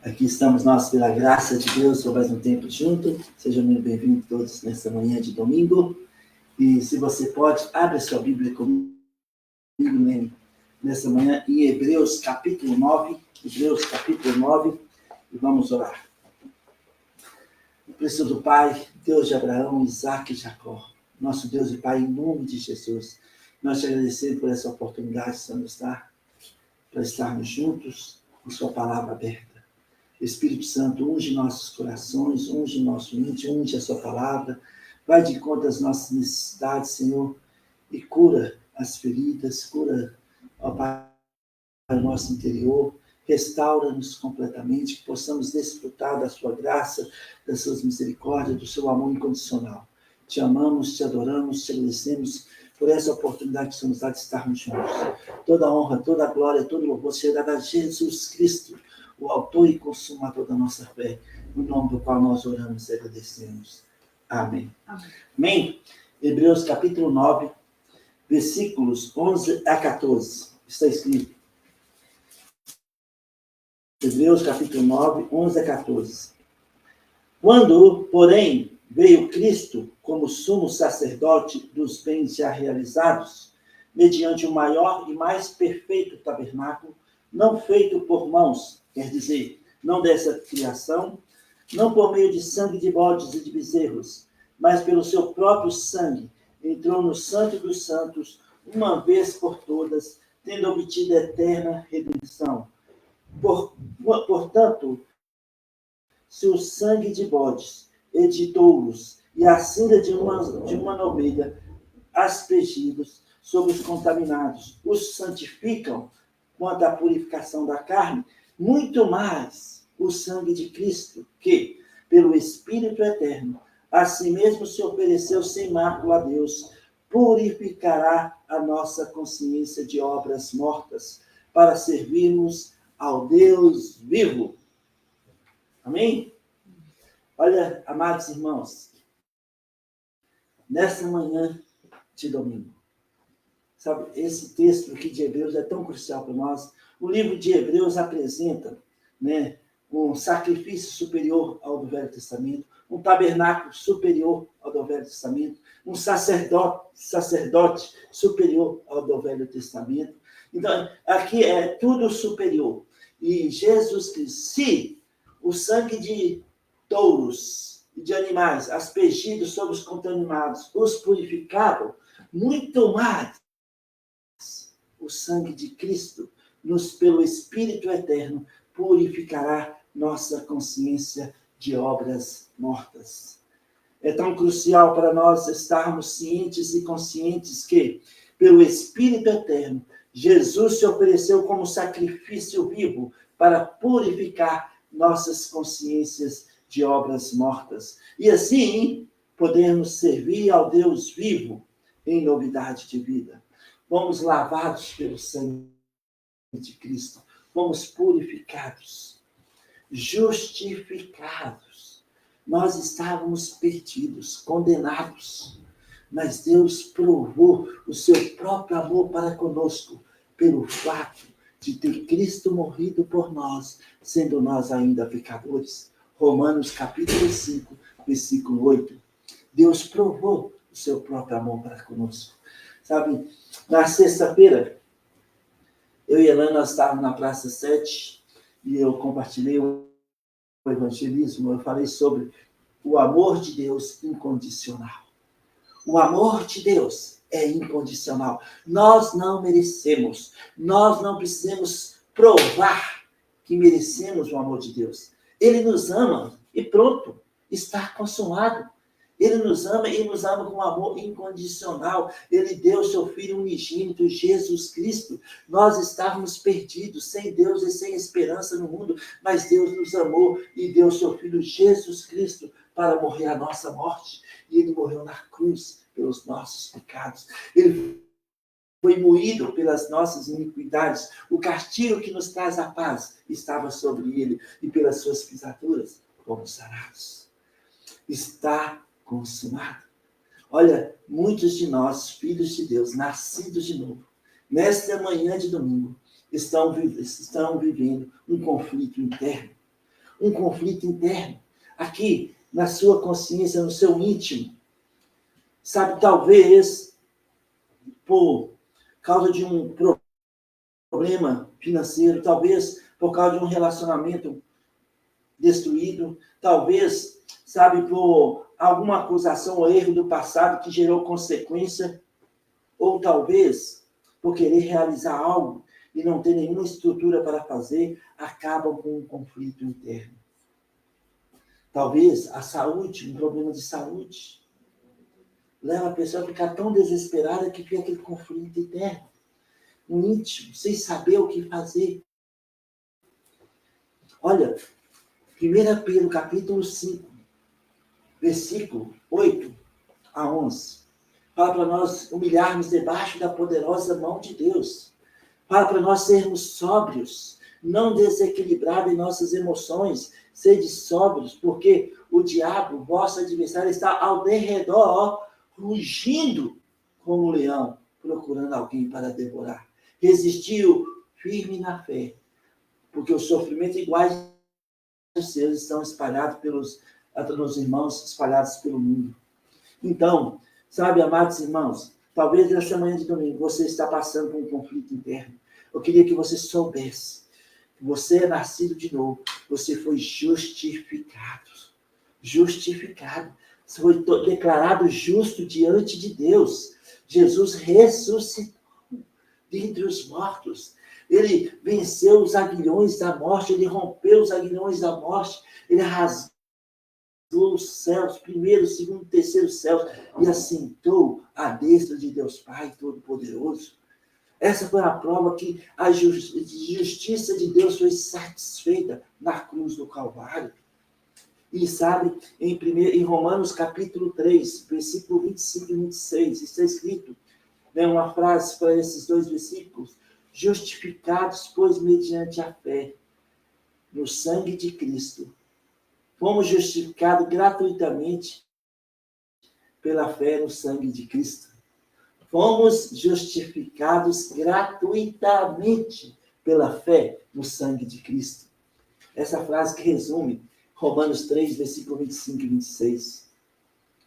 Aqui estamos nós, pela graça de Deus, por mais um tempo junto. Sejam muito bem-vindos todos nessa manhã de domingo. E se você pode, abre a sua Bíblia comigo nessa manhã em Hebreus capítulo 9. Hebreus capítulo 9, e vamos orar. O precioso Pai, Deus de Abraão, Isaque e Jacó, nosso Deus e Pai, em nome de Jesus, nós te agradecemos por essa oportunidade que nos dá para estarmos juntos com sua palavra aberta. Espírito Santo, unge nossos corações, unge nosso íntimo, unge a sua palavra, vai de encontro às nossas necessidades, Senhor, e cura as feridas, cura, ó Pai, o nosso interior, restaura-nos completamente, que possamos desfrutar da sua graça, das suas misericórdias, do seu amor incondicional. Te amamos, te adoramos, te agradecemos por essa oportunidade que o Senhor nos dá de estarmos juntos. Toda honra, toda glória, todo louvor seja dado a Jesus Cristo, o autor e consumador da nossa fé, no nome do qual nós oramos e agradecemos. Amém. Amém. Hebreus capítulo 9, versículos 11 a 14. Está escrito. Hebreus capítulo 9, 11 a 14. Quando, porém, veio Cristo como sumo sacerdote dos bens já realizados, mediante o maior e mais perfeito tabernáculo, não feito por mãos, quer dizer, não dessa criação, não por meio de sangue de bodes e de bezerros, mas pelo seu próprio sangue, entrou no Santo dos Santos, uma vez por todas, tendo obtido a eterna redenção. Portanto, se o sangue de bodes e de touros e a cinza de uma novilha, aspergidos sobre os contaminados, os santificam quanto à purificação da carne, muito mais o sangue de Cristo, que, pelo Espírito Eterno, a si mesmo se ofereceu sem mácula a Deus, purificará a nossa consciência de obras mortas, para servirmos ao Deus vivo. Amém? Olha, amados irmãos, nessa manhã de domingo, sabe, esse texto aqui de Hebreus é tão crucial para nós. O livro de Hebreus apresenta, né, um sacrifício superior ao do Velho Testamento, um tabernáculo superior ao do Velho Testamento, um sacerdote superior ao do Velho Testamento. Então, aqui é tudo superior. E Jesus Cristo, se o sangue de touros e de animais aspergidos sobre os contaminados os purificaram, muito mais o sangue de Cristo, pelo Espírito Eterno, purificará nossa consciência de obras mortas. É tão crucial para nós estarmos cientes e conscientes que, pelo Espírito Eterno, Jesus se ofereceu como sacrifício vivo para purificar nossas consciências de obras mortas. E assim, podemos servir ao Deus vivo em novidade de vida. Fomos lavados pelo sangue de Cristo. Fomos purificados, justificados. Nós estávamos perdidos, condenados. Mas Deus provou o seu próprio amor para conosco pelo fato de ter Cristo morrido por nós, sendo nós ainda pecadores. Romanos capítulo 5, versículo 8. Deus provou o seu próprio amor para conosco. Sabe, na sexta-feira, eu e Helena estávamos na Praça 7 e eu compartilhei o evangelismo. Eu falei sobre o amor de Deus incondicional. O amor de Deus é incondicional. Nós não merecemos. Nós não precisamos provar que merecemos o amor de Deus. Ele nos ama e pronto, está consumado. Ele nos ama e nos ama com amor incondicional. Ele deu seu Filho unigênito, Jesus Cristo. Nós estávamos perdidos, sem Deus e sem esperança no mundo, mas Deus nos amou e deu seu Filho Jesus Cristo para morrer a nossa morte. E ele morreu na cruz pelos nossos pecados. Ele foi moído pelas nossas iniquidades. O castigo que nos traz a paz estava sobre ele, e pelas suas pisaduras fomos sarados. Está consumado. Olha, muitos de nós, filhos de Deus, nascidos de novo, nesta manhã de domingo, estão vivendo um conflito interno. um conflito interno, aqui na sua consciência, no seu íntimo. Sabe, talvez por causa de um problema financeiro, talvez por causa de um relacionamento destruído, talvez, sabe, por alguma acusação ou erro do passado que gerou consequência, ou talvez por querer realizar algo e não ter nenhuma estrutura para fazer, acabam com um conflito interno. Talvez a saúde, um problema de saúde, leva a pessoa a ficar tão desesperada que fica aquele conflito interno, no íntimo, sem saber o que fazer. Olha, 1 Pedro, capítulo 5, versículo 8 a 11. Fala para nós humilharmos debaixo da poderosa mão de Deus. Fala para nós sermos sóbrios, não desequilibrados em nossas emoções, sede sóbrios, porque o diabo, vosso adversário, está ao derredor, rugindo como um leão, procurando alguém para devorar. Resistiu firme na fé, porque os sofrimentos iguais aos seus estão espalhados pelos irmãos, espalhados pelo mundo. Então, sabe, amados irmãos, talvez nessa manhã de domingo você está passando por um conflito interno. Eu queria que você soubesse que você é nascido de novo, você foi justificado. Justificado. Você foi declarado justo diante de Deus. Jesus ressuscitou dentre os mortos. Ele venceu os aguilhões da morte, ele rompeu os aguilhões da morte, ele rasgou os céus, primeiro, segundo, terceiro céus, e assentou à destra de Deus Pai Todo-Poderoso. Essa foi a prova que a justiça de Deus foi satisfeita na cruz do Calvário. E sabe, em Romanos capítulo 3, versículo 25 e 26, está escrito, né, uma frase para esses dois versículos: justificados, pois, mediante a fé no sangue de Cristo, fomos justificados gratuitamente pela fé no sangue de Cristo. Fomos justificados gratuitamente pela fé no sangue de Cristo. Essa frase que resume Romanos 3, versículo 25 e 26.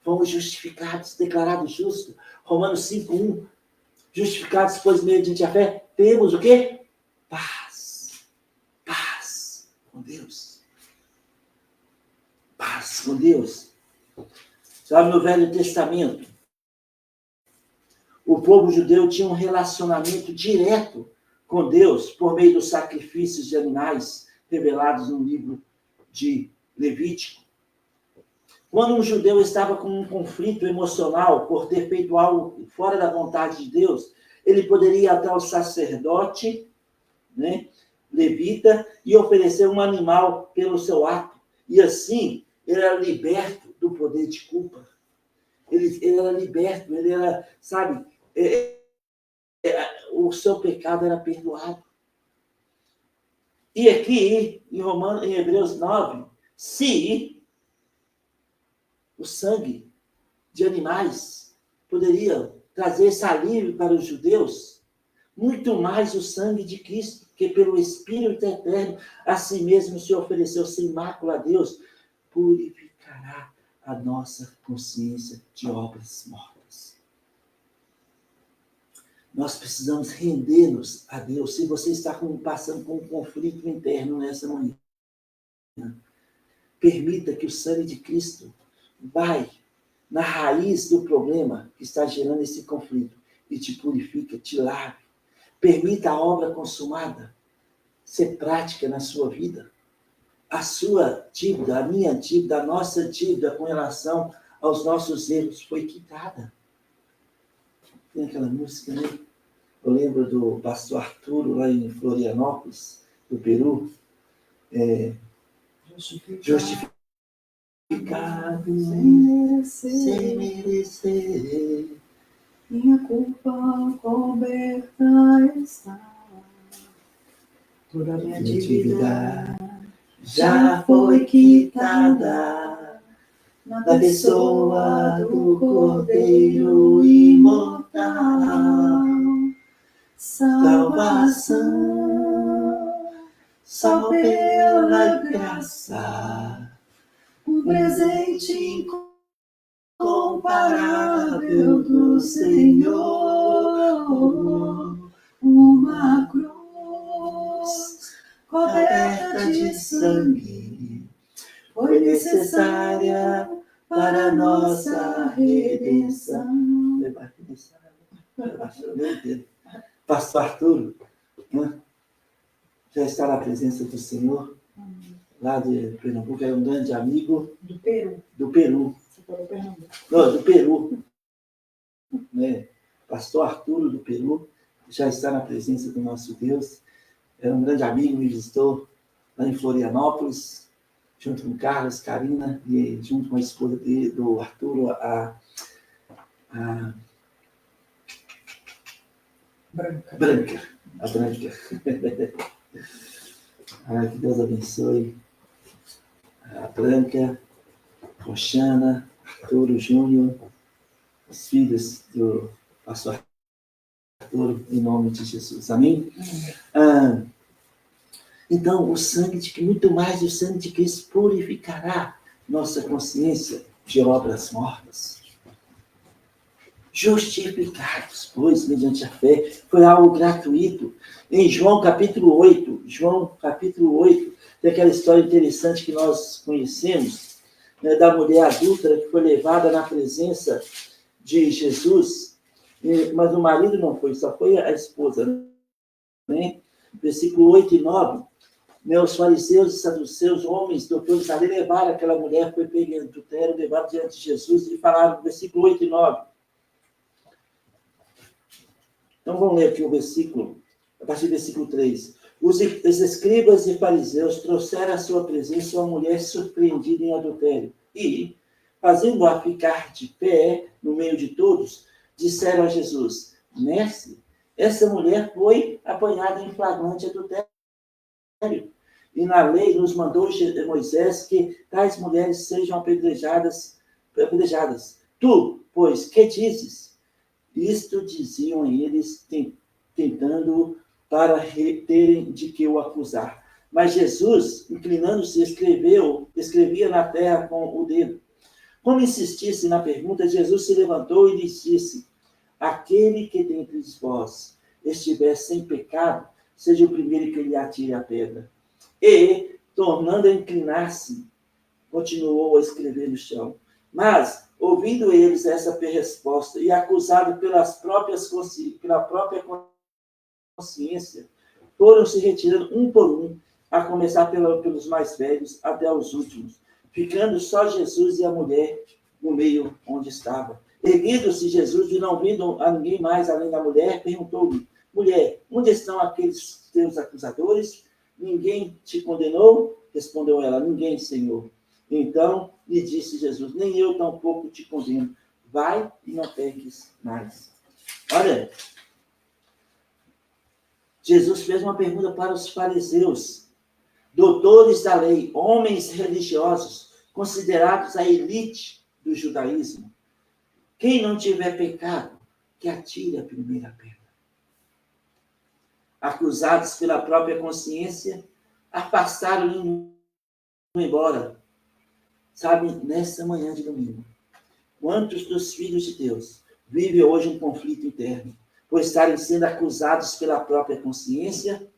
Fomos justificados, declarados justos. Romanos 5, 1. Justificados, pois, mediante a fé, temos o quê? Paz. Paz com Deus. Paz com Deus. Sabe, no Velho Testamento, o povo judeu tinha um relacionamento direto com Deus por meio dos sacrifícios de animais revelados no livro de Levítico. Quando um judeu estava com um conflito emocional por ter feito algo fora da vontade de Deus, ele poderia ir até o sacerdote, né, levita, e oferecer um animal pelo seu ato. E assim, ele era liberto do poder de culpa. Ele era liberto, ele era, sabe, o seu pecado era perdoado. E aqui, em Hebreus 9, se o sangue de animais poderia trazer esse alívio para os judeus, muito mais o sangue de Cristo, que pelo Espírito eterno a si mesmo se ofereceu sem mácula a Deus, purificará a nossa consciência de obras mortas. Nós precisamos render-nos a Deus. Se você está passando por um conflito interno nessa manhã, permita que o sangue de Cristo vai na raiz do problema que está gerando esse conflito e te purifica, te lave. Permita a obra consumada ser prática na sua vida. A sua dívida, a minha dívida, a nossa dívida com relação aos nossos erros foi quitada. Tem aquela música, né? Eu lembro do pastor Arturo, lá em Florianópolis, do Peru. Justificado sem merecer, minha culpa coberta está. Toda minha dívida já foi quitada na pessoa do Cordeiro imortal. Salvação só pela graça, um presente incomparável do Senhor, uma cruz coberta de sangue foi necessária para nossa redenção. Pastor Arturo, né? Já está na presença do Senhor, lá de Pernambuco, é um grande amigo. Do Peru. Do Peru. Você falou Pernambuco. Não, do Peru. Né? Pastor Arturo, do Peru, já está na presença do nosso Deus. É um grande amigo, me visitou lá em Florianópolis, junto com Carlos, Karina, e junto com a esposa do Arturo, a Branca. A Branca. Que Deus abençoe a Branca, Roxana, Arturo Júnior, os filhos do pastor Arturo, em nome de Jesus. Amém? Então, o sangue de muito mais, o sangue de Cristo purificará nossa consciência de obras mortas. Justificados, pois, mediante a fé, foi algo gratuito. Em João capítulo 8, tem aquela história interessante que nós conhecemos, né, da mulher adúltera que foi levada na presença de Jesus, mas o marido não foi, só foi a esposa. Né? Versículo 8 e 9, né, os fariseus e saduceus, homens, doutores ali, levaram aquela mulher que foi pega em adultério, levaram diante de Jesus e falaram, versículo 8 e 9. Então vamos ler aqui o versículo, a partir do versículo 3. Os escribas e fariseus trouxeram à sua presença uma mulher surpreendida em adultério e, fazendo-a ficar de pé no meio de todos, disseram a Jesus, mestre, essa mulher foi apanhada em flagrante adultério. E na lei nos mandou Moisés que tais mulheres sejam apedrejadas. Tu, pois, que dizes? Isto diziam eles, tentando para terem de que o acusar. Mas Jesus, inclinando-se, escrevia na terra com o dedo. Como insistisse na pergunta, Jesus se levantou e lhes disse, aquele que dentre vós estiver sem pecado, seja o primeiro que lhe atire a pedra. E, tornando a inclinar-se, continuou a escrever no chão. Mas, ouvindo eles essa resposta e acusado pela própria consciência, foram se retirando um por um, a começar pelos mais velhos até os últimos, ficando só Jesus e a mulher no meio onde estava. Erguendo-se Jesus e não vendo a ninguém mais além da mulher, perguntou-lhe, mulher, onde estão aqueles teus acusadores? Ninguém te condenou? Respondeu ela, ninguém, Senhor. Então lhe disse Jesus, nem eu tampouco te condeno. Vai e não peques mais. Olha, Jesus fez uma pergunta para os fariseus, doutores da lei, homens religiosos, considerados a elite do judaísmo. Quem não tiver pecado, que atire a primeira pedra. Acusados pela própria consciência, afastaram-lhe embora. Sabe, nessa manhã de domingo, quantos dos filhos de Deus vivem hoje um conflito interno, por estarem sendo acusados pela própria consciência?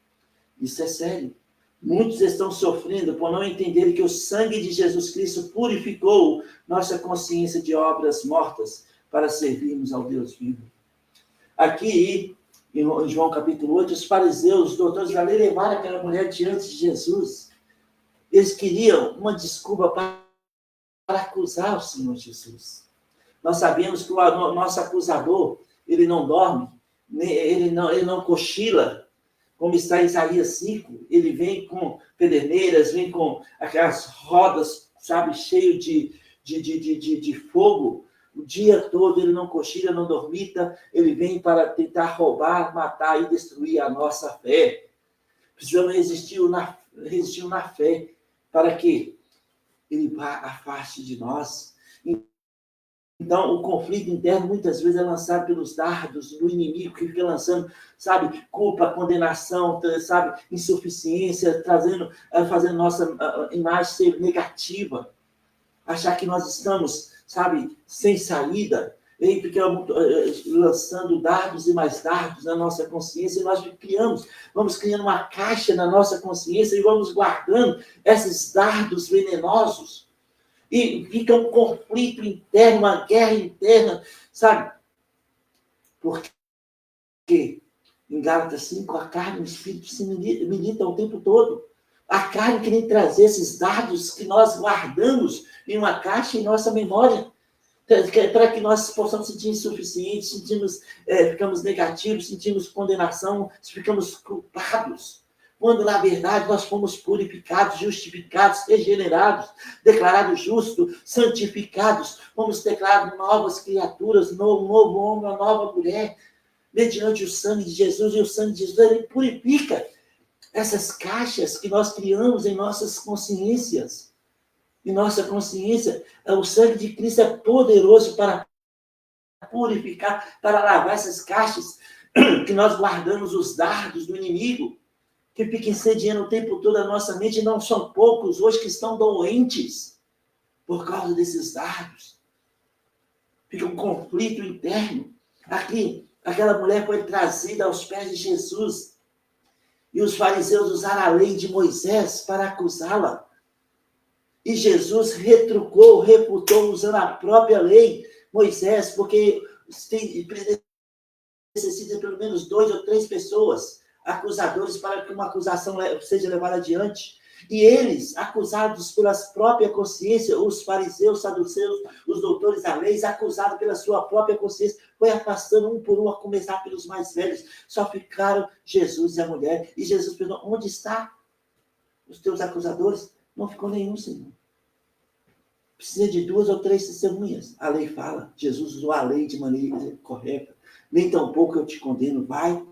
Isso é sério. Muitos estão sofrendo por não entenderem que o sangue de Jesus Cristo purificou nossa consciência de obras mortas para servirmos ao Deus vivo. Aqui, em João capítulo 8, os fariseus, os doutores da lei, levaram aquela mulher diante de Jesus. Eles queriam uma desculpa para acusar o Senhor Jesus. Nós sabemos que o nosso acusador, ele não dorme, ele não cochila, como está em Isaías 5, ele vem com pederneiras, vem com aquelas rodas, sabe, cheio de fogo, o dia todo ele não cochila, não dormita, ele vem para tentar roubar, matar e destruir a nossa fé. Precisamos resistir na fé, para que ele afaste de nós. Então, o conflito interno muitas vezes é lançado pelos dardos do inimigo, que fica lançando, sabe, culpa, condenação, sabe, insuficiência, fazendo nossa imagem ser negativa. Achar que nós estamos, sabe, sem saída. E ficamos lançando dardos e mais dardos na nossa consciência, e nós vamos criando uma caixa na nossa consciência e vamos guardando esses dardos venenosos. E fica um conflito interno, uma guerra interna, sabe? Porque em Gálatas 5, a carne e o espírito se militam o tempo todo. A carne querendo trazer esses dados que nós guardamos em uma caixa em nossa memória, para que nós possamos sentir insuficientes, ficamos negativos, sentimos condenação, ficamos culpados. Quando, na verdade, nós fomos purificados, justificados, regenerados, declarados justos, santificados, fomos declarados novas criaturas, um novo homem, uma nova mulher, mediante o sangue de Jesus, e o sangue de Jesus, ele purifica essas caixas que nós criamos em nossas consciências. Em nossa consciência, o sangue de Cristo é poderoso para purificar, para lavar essas caixas que nós guardamos os dardos do inimigo, que fica incendiando o tempo todo a nossa mente, e não são poucos hoje que estão doentes por causa desses dardos. Fica um conflito interno. Aqui, aquela mulher foi trazida aos pés de Jesus, e os fariseus usaram a lei de Moisés para acusá-la. E Jesus refutou usando a própria lei, Moisés, porque necessita pelo menos 2 ou 3 pessoas acusadores para que uma acusação seja levada adiante. E eles, acusados pela própria consciência, os fariseus, saduceus, os doutores da lei, acusados pela sua própria consciência, foi afastando um por um, a começar pelos mais velhos. Só ficaram Jesus e a mulher. E Jesus perguntou: onde estão os teus acusadores? Não ficou nenhum, Senhor. Precisa de 2 ou 3 testemunhas. A lei fala. Jesus usou a lei de maneira correta. Nem tampouco eu te condeno. Vai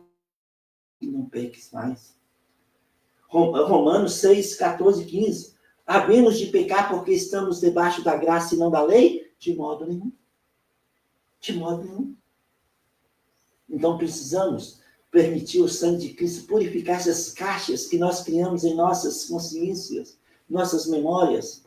e não peques mais. Romanos 6, 14 e 15. Havemos de pecar porque estamos debaixo da graça e não da lei? De modo nenhum. De modo nenhum. Então precisamos permitir o sangue de Cristo purificar essas caixas que nós criamos em nossas consciências, nossas memórias,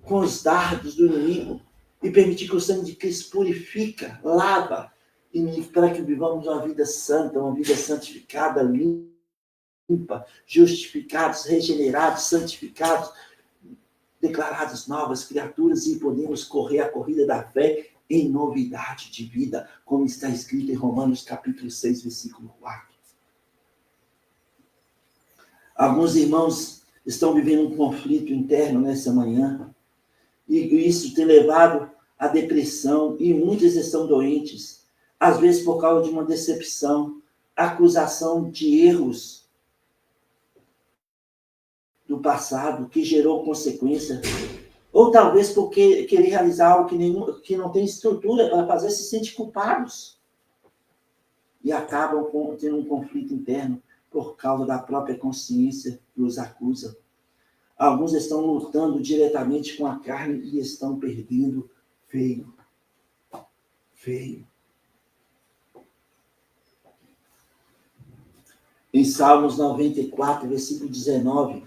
com os dardos do inimigo, e permitir que o sangue de Cristo purifica, lava, e para que vivamos uma vida santa, uma vida santificada, limpa, justificados, regenerados, santificados, declarados novas criaturas, e podemos correr a corrida da fé em novidade de vida, como está escrito em Romanos capítulo 6, versículo 4. Alguns irmãos estão vivendo um conflito interno nessa manhã, e isso tem levado à depressão, e muitos estão doentes, às vezes por causa de uma decepção, acusação de erros do passado, que gerou consequência, ou talvez porque querer realizar algo que não tem estrutura para fazer, se sente culpados, e acabam tendo um conflito interno por causa da própria consciência que os acusa. Alguns estão lutando diretamente com a carne e estão perdendo feio. Feio. Em Salmos 94, versículo 19,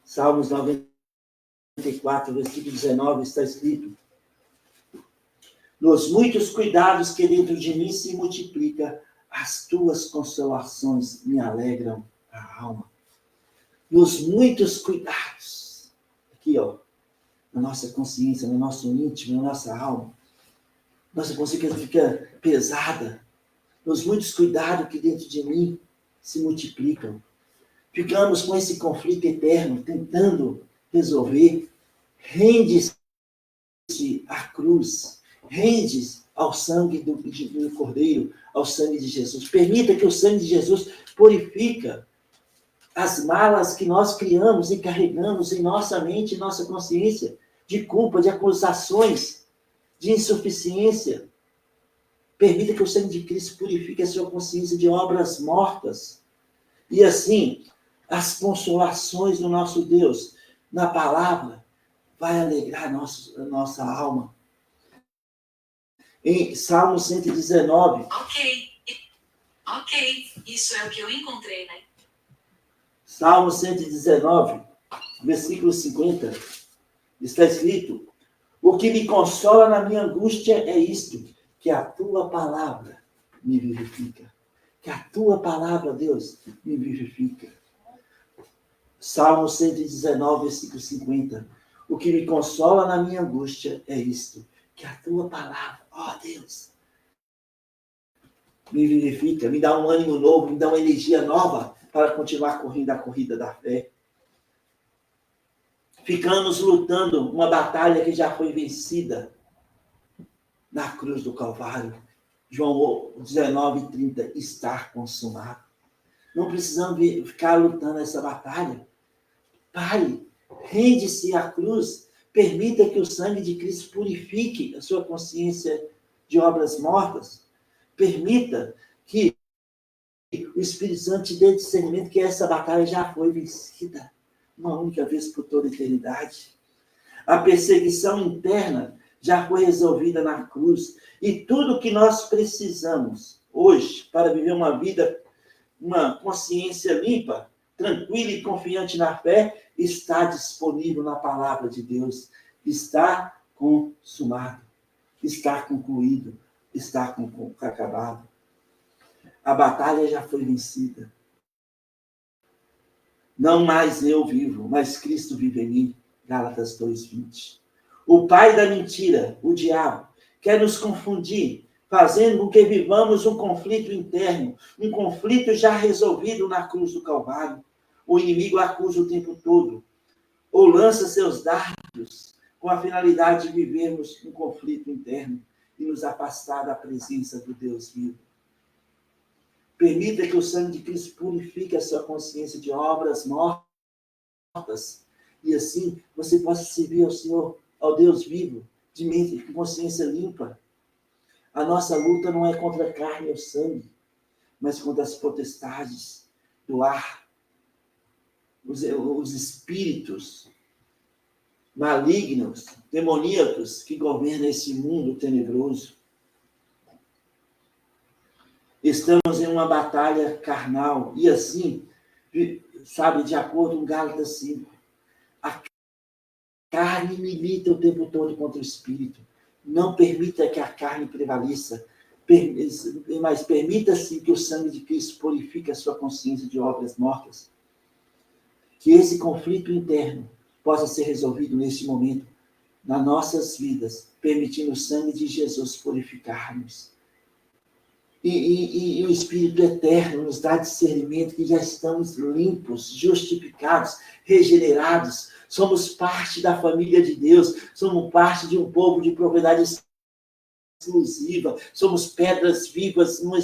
Salmos 94, versículo 19, está escrito: nos muitos cuidados que dentro de mim se multiplica, as tuas consolações me alegram a alma. Nos muitos cuidados, aqui, ó, na nossa consciência, no nosso íntimo, na nossa alma, nossa consciência fica pesada. Nos muitos cuidados que dentro de mim se multiplicam. Ficamos com esse conflito eterno, tentando resolver. Rende-se à cruz, rende-se ao sangue do Cordeiro, ao sangue de Jesus. Permita que o sangue de Jesus purifica as malas que nós criamos e carregamos em nossa mente, em nossa consciência, de culpa, de acusações, de insuficiência. Permita que o sangue de Cristo purifique a sua consciência de obras mortas. E assim, as consolações do nosso Deus na palavra vai alegrar a nossa alma. Em Salmo 119. Ok, isso é o que eu encontrei, né? Salmo 119, versículo 50, está escrito: o que me consola na minha angústia é isto, que a tua palavra me vivifica. Que a tua palavra, Deus, me vivifica. Salmo 119, versículo 50. O que me consola na minha angústia é isto, que a tua palavra, ó Deus, me vivifica, me dá um ânimo novo, me dá uma energia nova para continuar correndo a corrida da fé. Ficamos lutando uma batalha que já foi vencida na cruz do Calvário. João 19:30, está consumado. Não precisamos ficar lutando essa batalha. Pare, rende-se à cruz, permita que o sangue de Cristo purifique a sua consciência de obras mortas. Permita que o Espírito Santo te dê discernimento que essa batalha já foi vencida uma única vez por toda a eternidade. A perseguição interna já foi resolvida na cruz. E tudo que nós precisamos hoje para viver uma vida, uma consciência limpa, tranquila e confiante na fé, está disponível na palavra de Deus. Está consumado. Está concluído. Está acabado. A batalha já foi vencida. Não mais eu vivo, mas Cristo vive em mim. Gálatas 2:20. O pai da mentira, o diabo, quer nos confundir, fazendo com que vivamos um conflito interno, um conflito já resolvido na cruz do Calvário. O inimigo acusa o tempo todo, ou lança seus dardos com a finalidade de vivermos um conflito interno e nos afastar da presença do Deus vivo. Permita que o sangue de Cristo purifique a sua consciência de obras mortas. E assim você possa servir ao Senhor, ao Deus vivo, de mente, com consciência limpa. A nossa luta não é contra a carne ou sangue, mas contra as potestades do ar, os espíritos malignos, demoníacos, que governam esse mundo tenebroso. Estamos em uma batalha carnal. E assim, sabe, de acordo com Gálatas 5, a carne milita o tempo todo contra o espírito. Não permita que a carne prevaleça, mas permita-se que o sangue de Cristo purifique a sua consciência de obras mortas. Que esse conflito interno possa ser resolvido neste momento, nas nossas vidas, permitindo o sangue de Jesus purificar-nos. E o Espírito Eterno nos dá discernimento que já estamos limpos, justificados, regenerados. Somos parte da família de Deus. Somos parte de um povo de propriedade exclusiva. Somos pedras vivas num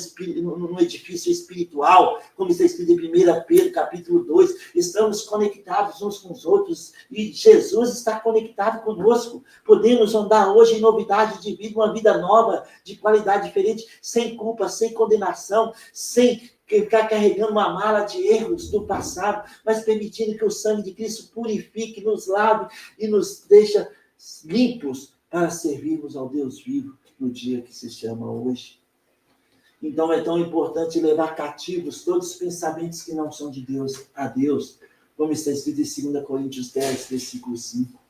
edifício espiritual, como está escrito em 1 Pedro, capítulo 2. Estamos conectados uns com os outros e Jesus está conectado conosco. Podemos andar hoje em novidade de vida, uma vida nova, de qualidade diferente, sem culpa, sem condenação, sem ficar carregando uma mala de erros do passado, mas permitindo que o sangue de Cristo purifique, nos lave e nos deixa limpos para servirmos ao Deus vivo no dia que se chama hoje. Então é tão importante levar cativos todos os pensamentos que não são de Deus a Deus, como está escrito em 2 Coríntios 10, versículo 5.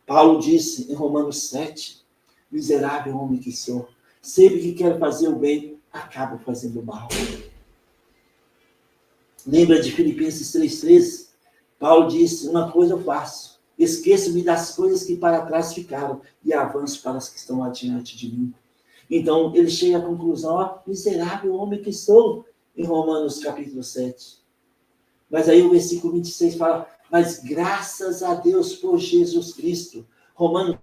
Paulo disse em Romanos 7, miserável homem que sou, sempre que quero fazer o bem, acabo fazendo o mal. Lembra de Filipenses 3,13? Paulo disse, uma coisa eu faço, esqueço-me das coisas que para trás ficaram e avanço para as que estão adiante de mim. Então, ele chega à conclusão, ó, miserável homem que sou, em Romanos capítulo 7. Mas aí o versículo 26 fala, mas graças a Deus por Jesus Cristo. Romanos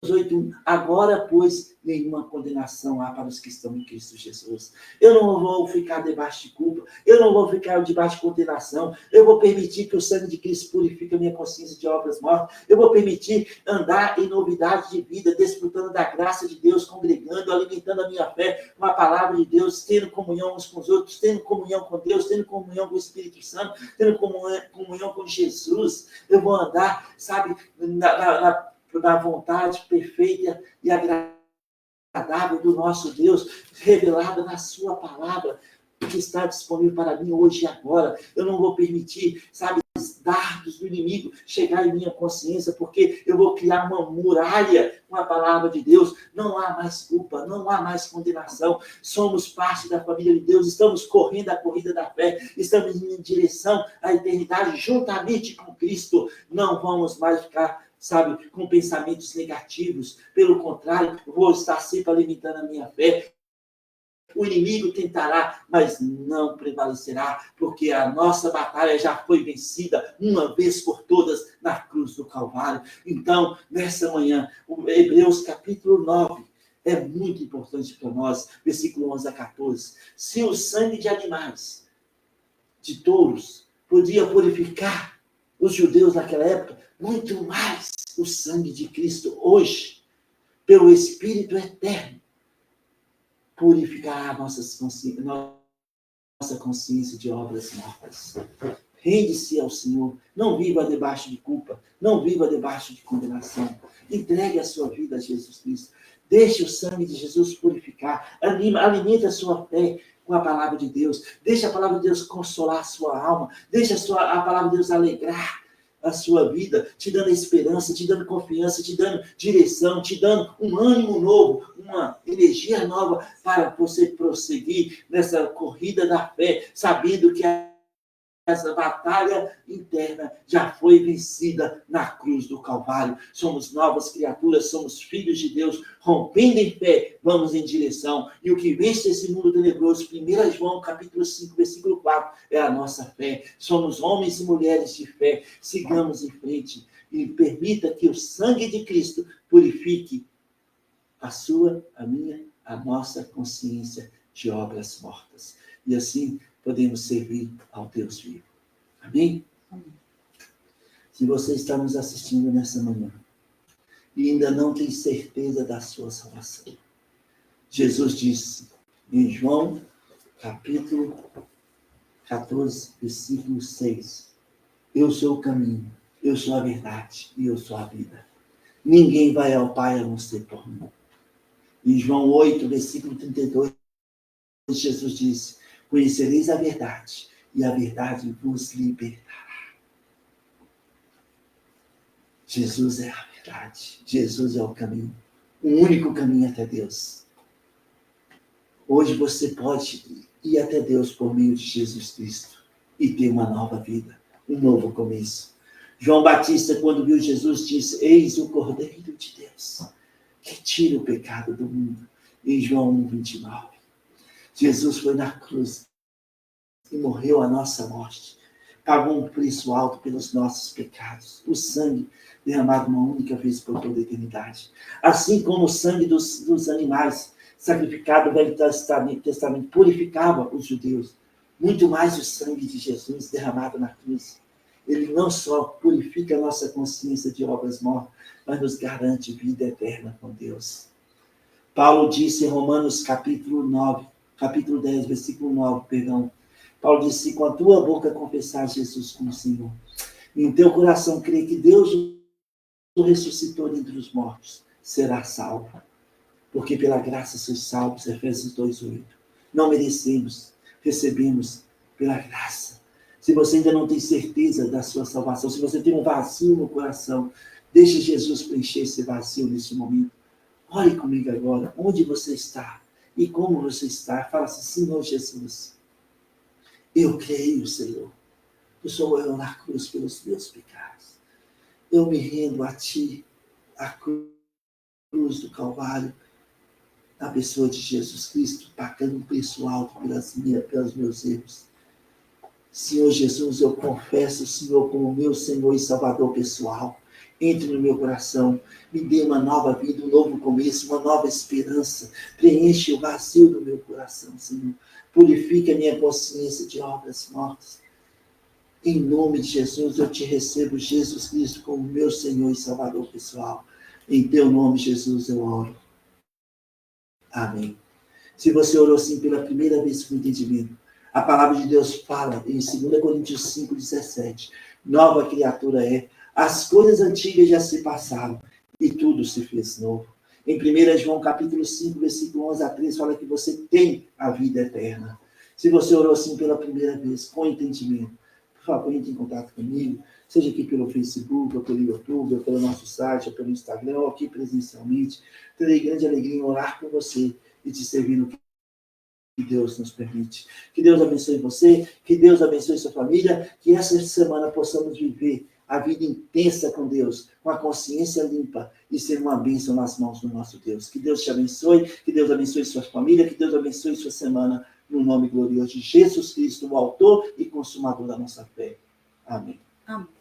8, agora, pois, nenhuma condenação há para os que estão em Cristo Jesus. Eu não vou ficar debaixo de culpa, eu não vou ficar debaixo de condenação, eu vou permitir que o sangue de Cristo purifique a minha consciência de obras mortas, eu vou permitir andar em novidade de vida, desfrutando da graça de Deus, congregando, alimentando a minha fé com a palavra de Deus, tendo comunhão uns com os outros, tendo comunhão com Deus, tendo comunhão com o Espírito Santo, tendo comunhão com Jesus. Eu vou andar, sabe, da vontade perfeita e agradável do nosso Deus, revelada na sua palavra, que está disponível para mim hoje e agora. Eu não vou permitir, sabe, os dardos do inimigo chegar em minha consciência, porque eu vou criar uma muralha com a palavra de Deus. Não há mais culpa, não há mais condenação. Somos parte da família de Deus, estamos correndo a corrida da fé, estamos em direção à eternidade juntamente com Cristo. Não vamos mais ficar, sabe, com pensamentos negativos. Pelo contrário, vou estar sempre alimentando a minha fé. O inimigo tentará, mas não prevalecerá, porque a nossa batalha já foi vencida uma vez por todas na cruz do Calvário. Então, nessa manhã, o Hebreus capítulo 9 é muito importante para nós, versículo 11 a 14. Se o sangue de animais, de touros, podia purificar os judeus naquela época, muito mais o sangue de Cristo hoje, pelo Espírito eterno, purificará nossa consciência de obras mortas. Rende-se ao Senhor. Não viva debaixo de culpa. Não viva debaixo de condenação. Entregue a sua vida a Jesus Cristo. Deixe o sangue de Jesus purificar. Alimente a sua fé com a palavra de Deus. Deixe a palavra de Deus consolar a sua alma. Deixe a palavra de Deus alegrar a sua vida, te dando esperança, te dando confiança, te dando direção, te dando um ânimo novo, uma energia nova para você prosseguir nessa corrida da fé, sabendo que essa batalha interna já foi vencida na cruz do Calvário. Somos novas criaturas, somos filhos de Deus, rompendo em fé, vamos em direção. E o que vence esse mundo tenebroso, 1 João capítulo 5, versículo 4, é a nossa fé. Somos homens e mulheres de fé. Sigamos em frente e permita que o sangue de Cristo purifique a sua, a minha, a nossa consciência de obras mortas. E assim podemos servir ao Deus vivo. Amém? Amém? Se você está nos assistindo nessa manhã e ainda não tem certeza da sua salvação, Jesus disse em João, capítulo 14, versículo 6, eu sou o caminho, eu sou a verdade e eu sou a vida. Ninguém vai ao Pai a não ser por mim. Em João 8, versículo 32, Jesus disse, conhecereis a verdade, e a verdade vos libertará. Jesus é a verdade. Jesus é o caminho. O único caminho até Deus. Hoje você pode ir até Deus por meio de Jesus Cristo e ter uma nova vida, um novo começo. João Batista, quando viu Jesus, disse, eis o Cordeiro de Deus, que tira o pecado do mundo. Em João 1, 29. Jesus foi na cruz e morreu a nossa morte. Pagou um preço alto pelos nossos pecados. O sangue derramado uma única vez por toda a eternidade. Assim como o sangue dos animais sacrificado no Velho Testamento purificava os judeus. Muito mais o sangue de Jesus derramado na cruz. Ele não só purifica a nossa consciência de obras mortas, mas nos garante vida eterna com Deus. Paulo disse em Romanos capítulo 10, versículo 9, perdão. Paulo disse, com a tua boca confessar Jesus como Senhor, e em teu coração crer que Deus o ressuscitou dentre os mortos, será salvo. Porque pela graça sois salvos, Efésios 2:8. Não merecemos, recebemos pela graça. Se você ainda não tem certeza da sua salvação, se você tem um vazio no coração, deixe Jesus preencher esse vazio nesse momento. Olhe comigo agora, onde você está e como você está. Fala assim, Senhor Jesus, eu creio, Senhor, que o Senhor morreu na cruz pelos meus pecados. Eu me rendo a Ti, a cruz do Calvário, na pessoa de Jesus Cristo, pagando um preço alto pelos meus erros. Senhor Jesus, eu confesso o Senhor como meu Senhor e Salvador pessoal. Entre no meu coração, me dê uma nova vida, um novo começo, uma nova esperança. Preenche o vazio do meu coração, Senhor. Purifique a minha consciência de obras mortas. Em nome de Jesus, eu te recebo, Jesus Cristo, como meu Senhor e Salvador pessoal. Em teu nome, Jesus, eu oro. Amém. Se você orou assim pela primeira vez com entendimento, a palavra de Deus fala em 2 Coríntios 5, 17. Nova criatura é. As coisas antigas já se passaram. e tudo se fez novo. Em 1 João capítulo 5, versículo 11 a 13, fala que você tem a vida eterna. Se você orou assim pela primeira vez, com entendimento, por favor, entre em contato comigo, seja aqui pelo Facebook, ou pelo YouTube, ou pelo nosso site, ou pelo Instagram, ou aqui presencialmente. Terei grande alegria em orar por você e te servir no que Deus nos permite. Que Deus abençoe você, que Deus abençoe sua família, que essa semana possamos viver a vida intensa com Deus, com a consciência limpa e ser uma bênção nas mãos do nosso Deus. Que Deus te abençoe, que Deus abençoe sua família, que Deus abençoe sua semana, no nome glorioso de Jesus Cristo, o autor e consumador da nossa fé. Amém. Amém.